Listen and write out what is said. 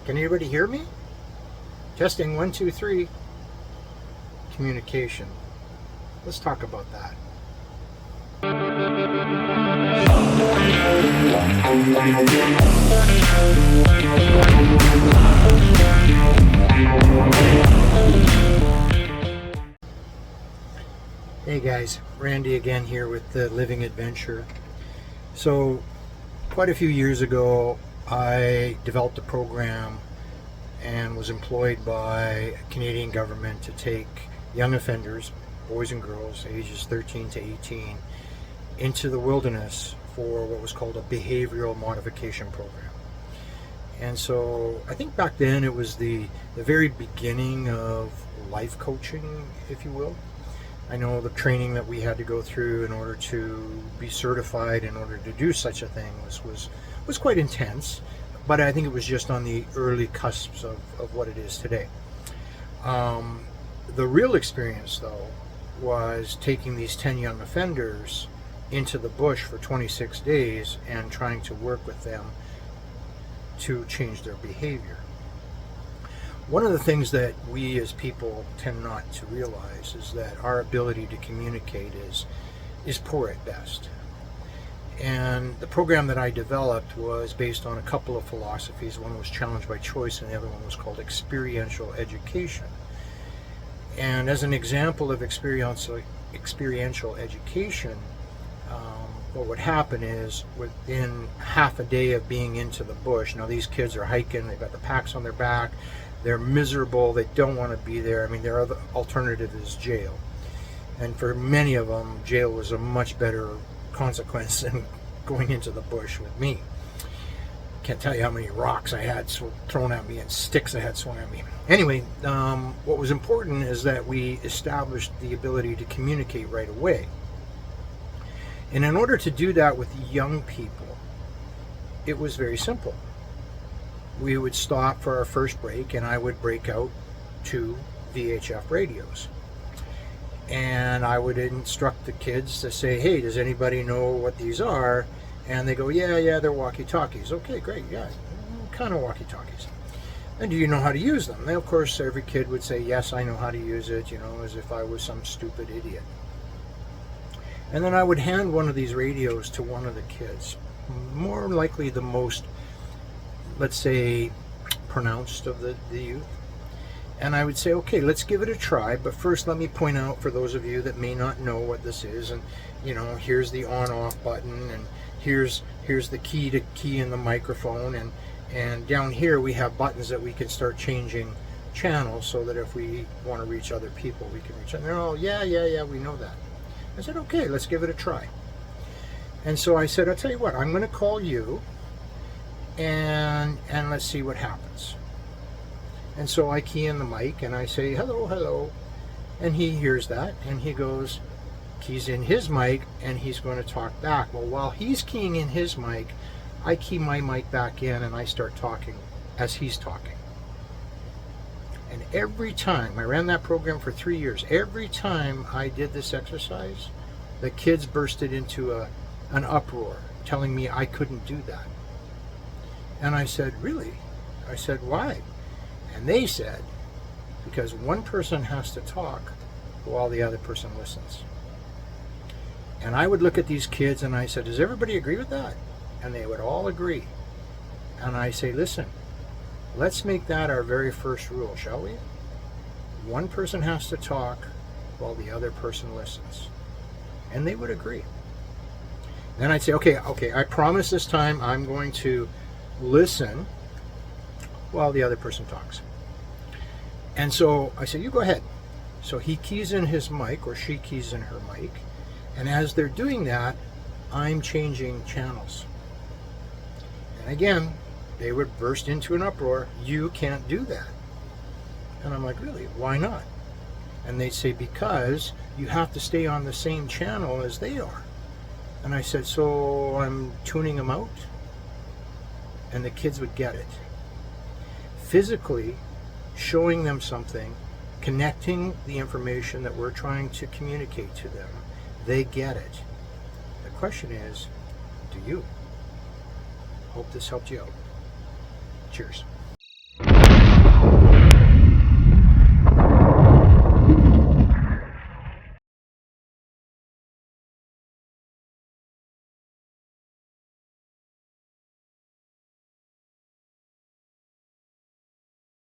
Can anybody hear me? Testing 1, 2, 3. Communication. Let's talk about that. Hey guys, Randy again here with the Living Adventure. So quite a few years ago I developed a program and was employed by Canadian government to take young offenders, boys and girls ages 13 to 18, into the wilderness for what was called a behavioral modification program. And so I think back then it was the very beginning of life coaching, if you will. I know the training that we had to go through in order to be certified in order to do such a thing was quite intense, but I think it was just on the early cusps of what it is today. The real experience though was taking these 10 young offenders into the bush for 26 days and trying to work with them to change their behavior. One of the things that we as people tend not to realize is that our ability to communicate is poor at best. And the program that I developed was based on a couple of philosophies. One was challenge by choice and the other one was called experiential education. And as an example of experiential education, what would happen is within half a day of being into the bush, now these kids are hiking, they've got the packs on their back, they're miserable, they don't want to be there. I mean, their other alternative is jail. And for many of them, jail was a much better consequence than going into the bush with me. Can't tell you how many rocks I had thrown at me and sticks I had swung at me. Anyway, what was important is that we established the ability to communicate right away. And in order to do that with young people, it was very simple. We would stop for our first break and I would break out 2 VHF radios. And I would instruct the kids to say, hey, does anybody know what these are? And they go, yeah, they're walkie-talkies. Okay, great, yeah, kind of walkie-talkies. And do you know how to use them? And of course, every kid would say, yes, I know how to use it, you know, as if I was some stupid idiot. And then I would hand one of these radios to one of the kids, more likely the most, let's say, pronounced of the youth. And I would say, okay, let's give it a try, but first let me point out for those of you that may not know what this is, and you know, here's the on-off button, and here's the key to key in the microphone, and down here we have buttons that we can start changing channels so that if we want to reach other people, we can reach them. They're all, yeah, we know that. I said, okay, let's give it a try. And so I said, I'll tell you what, I'm going to call you, and let's see what happens. And so I key in the mic and I say, hello, and he hears that and he goes, keys in his mic and he's going to talk back. Well, while he's keying in his mic, I key my mic back in and I start talking as he's talking. And every time, I ran that program for 3 years, every time I did this exercise, the kids bursted into an uproar telling me I couldn't do that. And I said, really? I said, why? And they said, because one person has to talk while the other person listens. And I would look at these kids and I said, does everybody agree with that? And they would all agree. And I say, listen, let's make that our very first rule, shall we? One person has to talk while the other person listens. And they would agree. Then I'd say, okay, I promise this time I'm going to listen while the other person talks. And so I said, you go ahead. So he keys in his mic, or she keys in her mic, and as they're doing that, I'm changing channels. And again, they would burst into an uproar, you can't do that. And I'm like, really, why not? And they say, because you have to stay on the same channel as they are. And I said, so I'm tuning them out? And the kids would get it. Physically showing them something, connecting the information that we're trying to communicate to them, they get it. The question is, do you? Hope this helped you out. Cheers.